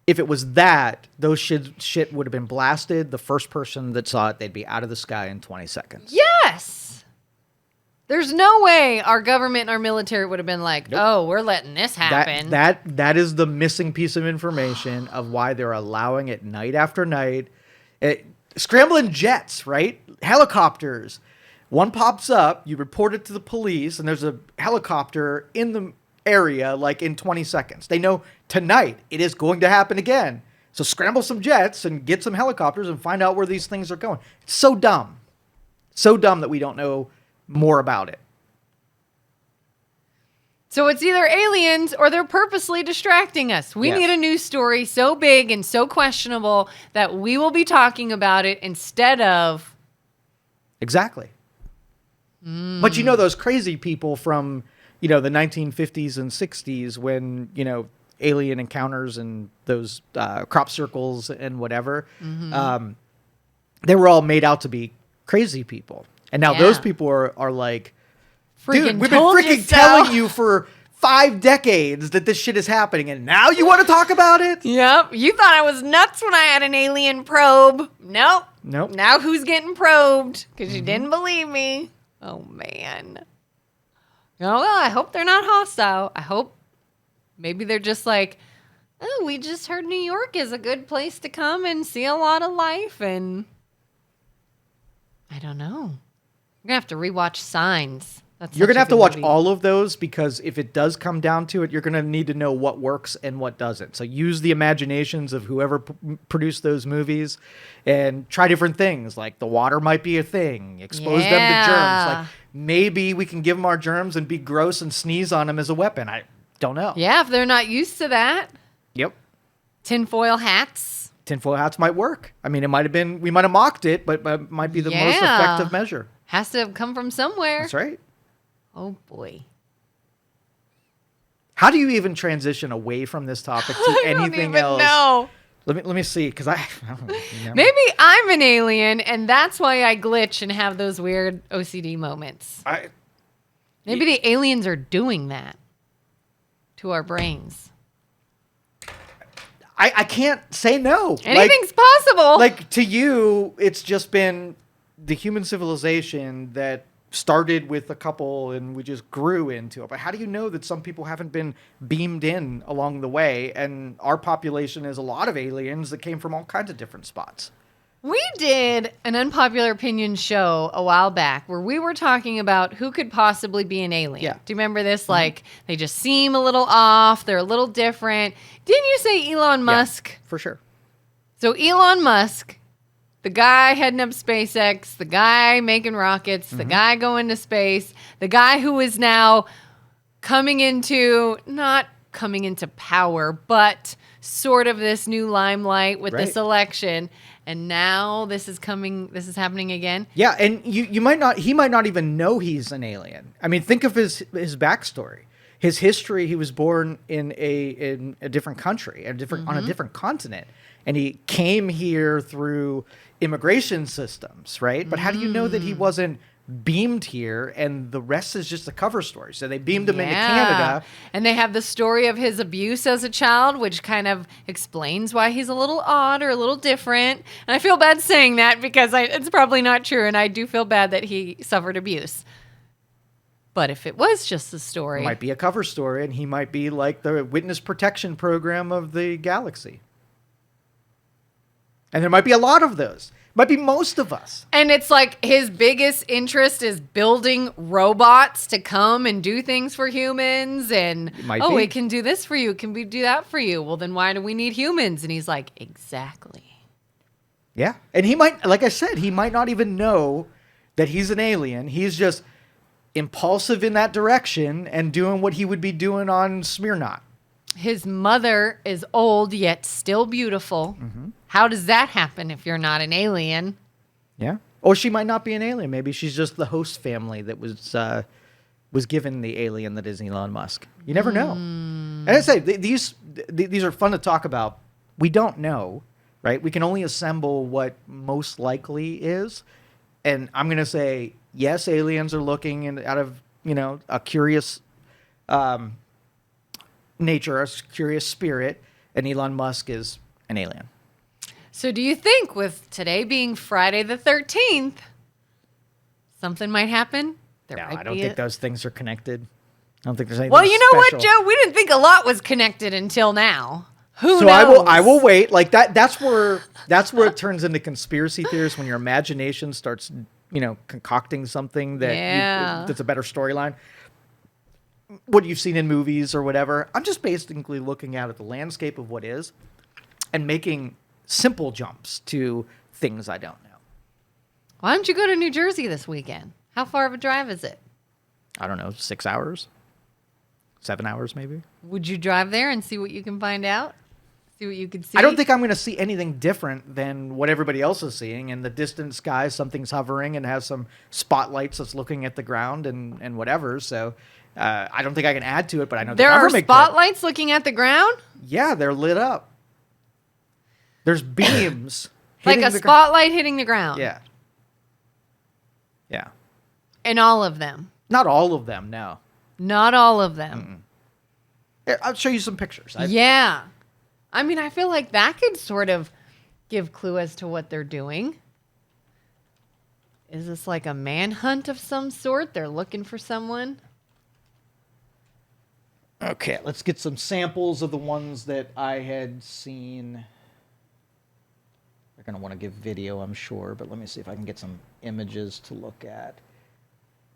if it was that, those shit would have been blasted. The first person that saw it, they'd be out of the sky in 20 seconds. Yes! There's no way our government and our military would have been like, Nope. oh, we're letting this happen. That is the missing piece of information of why they're allowing it night after night. Scrambling jets, right? Helicopters. One pops up, you report it to the police, and there's a helicopter in the area like in 20 seconds. They know tonight it is going to happen again. So scramble some jets and get some helicopters and find out where these things are going. It's so dumb. So dumb that we don't know more about it. So it's either aliens or they're purposely distracting us. We Yes. need a news story so big and so questionable that we will be talking about it instead of... Exactly. But those crazy people from, the 1950s and 60s when, alien encounters and those crop circles and whatever, they were all made out to be crazy people. And now those people are like, dude, we've been freaking telling you for 5 decades that this shit is happening, and now you want to talk about it? Yep. You thought I was nuts when I had an alien probe. Nope. Now who's getting probed? Because you didn't believe me. Oh, man. Oh, well, I hope they're not hostile. I hope maybe they're just like, oh, we just heard New York is a good place to come and see a lot of life. And I don't know. I'm going to have to rewatch Signs. You're going to have to watch all of those, because if it does come down to it, you're going to need to know what works and what doesn't. So use the imaginations of whoever produced those movies and try different things. Like the water might be a thing. Expose them to germs. Like maybe we can give them our germs and be gross and sneeze on them as a weapon. I don't know. Yeah, if they're not used to that. Yep. Tinfoil hats. Tinfoil hats might work. I mean, we might have mocked it, but it might be the most effective measure. Has to have come from somewhere. That's right. Oh, boy. How do you even transition away from this topic to anything else? No. Let me see, because I don't know. Maybe I'm an alien, and that's why I glitch and have those weird OCD moments. Maybe the aliens are doing that to our brains. I can't say no. Anything's possible. Like, to you, it's just been the human civilization that started with a couple and we just grew into it. But how do you know that some people haven't been beamed in along the way? And our population is a lot of aliens that came from all kinds of different spots. We did an Unpopular Opinions show a while back where we were talking about who could possibly be an alien. Yeah. Do you remember this? Like, they just seem a little off. They're a little different. Didn't you say Elon Musk? Yeah, for sure. So Elon Musk, the guy heading up SpaceX, the guy making rockets, the guy going to space, the guy who is now not coming into power, but sort of this new limelight with this election. And now this is happening again. Yeah, and he might not even know he's an alien. I mean, think of his backstory. his history. He was born in a different country, on a different continent, and he came here through immigration systems, right? But how do you know that he wasn't beamed here, and the rest is just a cover story? So they beamed him into Canada, and they have the story of his abuse as a child, which kind of explains why he's a little odd or a little different. And I feel bad saying that because it's probably not true, and I do feel bad that he suffered abuse. But if it was just a story, it might be a cover story, and he might be like the witness protection program of the galaxy. And there might be a lot of those. Might be most of us. And it's like his biggest interest is building robots to come and do things for humans. And, it can do this for you. Can we do that for you? Well, then why do we need humans? And he's like, exactly. Yeah. And he might, like I said, he might not even know that he's an alien. He's just impulsive in that direction and doing what he would be doing on Smirnot. His mother is old yet still beautiful. Mm-hmm. How does that happen if you're not an alien? Yeah. Or she might not be an alien. Maybe she's just the host family that was given the alien that is Elon Musk. You never know. And I say these are fun to talk about. We don't know, right? We can only assemble what most likely is. And I'm going to say, yes, aliens are looking out of, a curious nature, a curious spirit, and Elon Musk is an alien. So do you think with today being Friday the 13th, something might happen? I don't think those things are connected. I don't think there's anything Well, you know special. what, Joe? We didn't think a lot was connected until now. Who so knows? I will wait. Like that's where it turns into conspiracy theories, when your imagination starts, concocting something that's a better storyline. What you've seen in movies or whatever. I'm just basically looking out at the landscape of what is and making simple jumps to things I don't know. Why don't you go to New Jersey this weekend? How far of a drive is it? I don't know, 6 hours? 7 hours maybe? Would you drive there and see what you can find out? See what you can see? I don't think I'm going to see anything different than what everybody else is seeing. In the distant sky, something's hovering and has some spotlights that's looking at the ground and whatever. So I don't think I can add to it, but I know there the are government spotlights looking at the ground? Yeah, they're lit up. There's beams. Like a spotlight hitting the ground? Yeah. Yeah. And all of them? Not all of them, no. Not all of them? Here, I'll show you some pictures. Yeah. I mean, I feel like that could sort of give clue as to what they're doing. Is this like a manhunt of some sort? They're looking for someone? Okay, let's get some samples of the ones that I had seen. They're going to want to give video, I'm sure, but let me see if I can get some images to look at.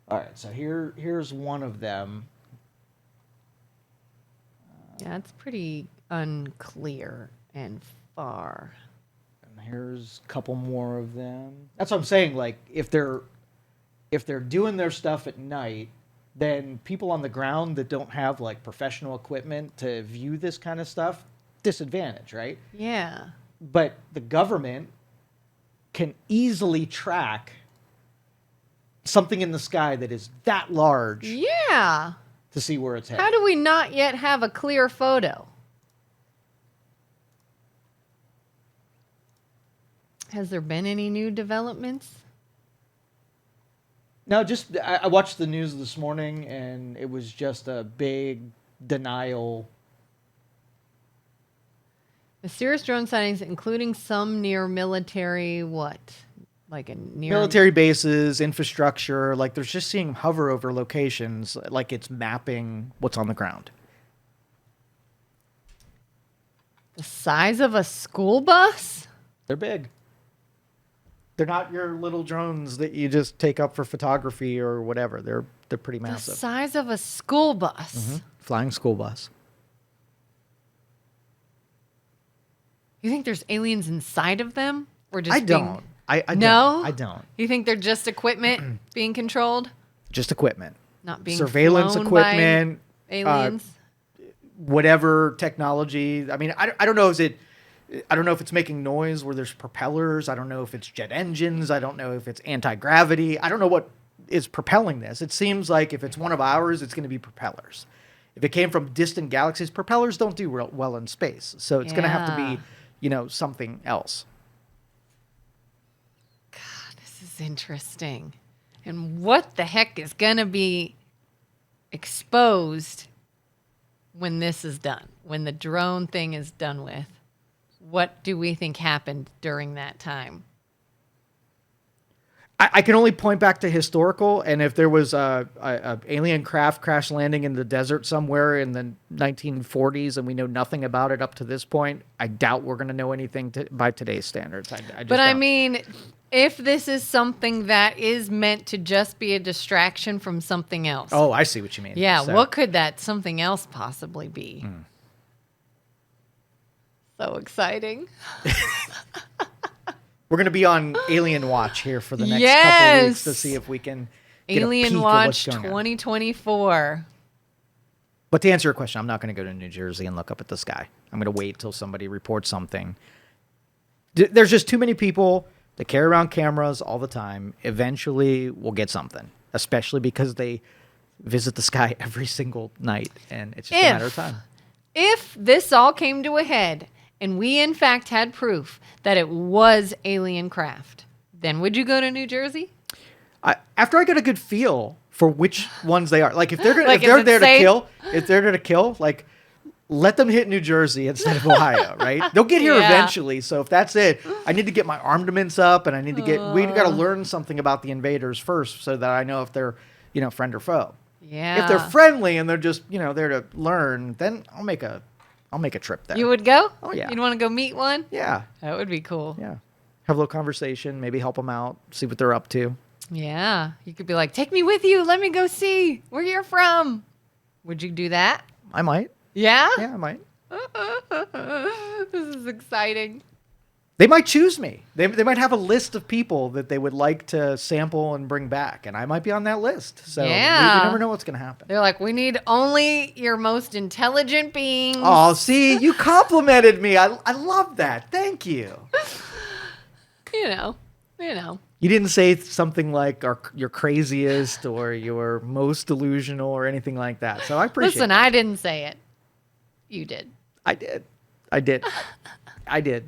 All right, so here's one of them. Yeah, it's pretty unclear and far. And here's a couple more of them. That's what I'm saying. Like, if they're doing their stuff at night, then people on the ground that don't have like professional equipment to view this kind of stuff, disadvantage, right? Yeah. But the government can easily track something in the sky that is that large. Yeah. To see where it's headed. How do we not yet have a clear photo? Has there been any new developments? No, just I watched the news this morning, and it was just a big denial. Mysterious drone sightings, including some near military, what? Like a near... Military bases, infrastructure, like there's just seeing hover over locations, like it's mapping what's on the ground. The size of a school bus? They're big. They're not your little drones that you just take up for photography or whatever. They're pretty massive. The size of a school bus. Mm-hmm. Flying school bus. You think there's aliens inside of them? Or just I don't. I no? don't. I don't. You think they're just equipment being controlled? Just equipment. Not being surveillance flown equipment. By aliens? Whatever technology. I mean, I don't know. I don't know if it's making noise where there's propellers. I don't know if it's jet engines. I don't know if it's anti-gravity. I don't know what is propelling this. It seems like if it's one of ours, it's going to be propellers. if it came from distant galaxies, propellers don't do real well in space. So it's going to have to Yeah. be, something else. This is interesting. And what the heck is going to be exposed when this is done? When the drone thing is done with? What do we think happened during that time? I can only point back to historical, and if there was a alien craft crash landing in the desert somewhere in the 1940s and we know nothing about it up to this point, I doubt we're going to know anything by today's standards. I just But I don't. mean, if this is something that is meant to just be a distraction from something else. Oh, I see what you mean. Yeah, So- what could that something else possibly be? So exciting. We're going to be on Alien Watch here for the next couple weeks to Yes. see if we can get a peek Alien of Watch what's going on. 2024. But to answer your question, I'm not going to go to New Jersey and look up at the sky. I'm going to wait till somebody reports something. There's just too many people that carry around cameras all the time. Eventually, we'll get something, especially because they visit the sky every single night, and it's just a matter of time. If this all came to a head and we in fact had proof that it was alien craft, then would you go to New Jersey? After I get a good feel for which ones they are, like if they're gonna, Like, if they're is it there safe? to kill, if they're there to kill, like let them hit New Jersey instead of Ohio, right? They'll get here Yeah. eventually. So if that's it, I need to get my armaments up, and I need to get. We got to learn something about the invaders first, so that I know if they're, friend or foe. Yeah. If they're friendly and they're just, there to learn, then I'll make a trip there. You would go? Oh, yeah. You'd want to go meet one? Yeah, That would be cool. yeah. Have a little conversation, maybe help them out, see what they're up to. Yeah. You could be like, take me with you. Let me go see where you're from. Would you do that? I might. Yeah? Yeah, I might. This is exciting. They might choose me. They might have a list of people that they would like to sample and bring back, and I might be on that list. So we Yeah. never know what's going to happen. They're like, we need only your most intelligent beings. Oh, see, you complimented me. I love that. Thank you. You know. You didn't say something like your craziest or your most delusional or anything like that. So I appreciate Listen, it. I didn't say it. You did. I did. I did.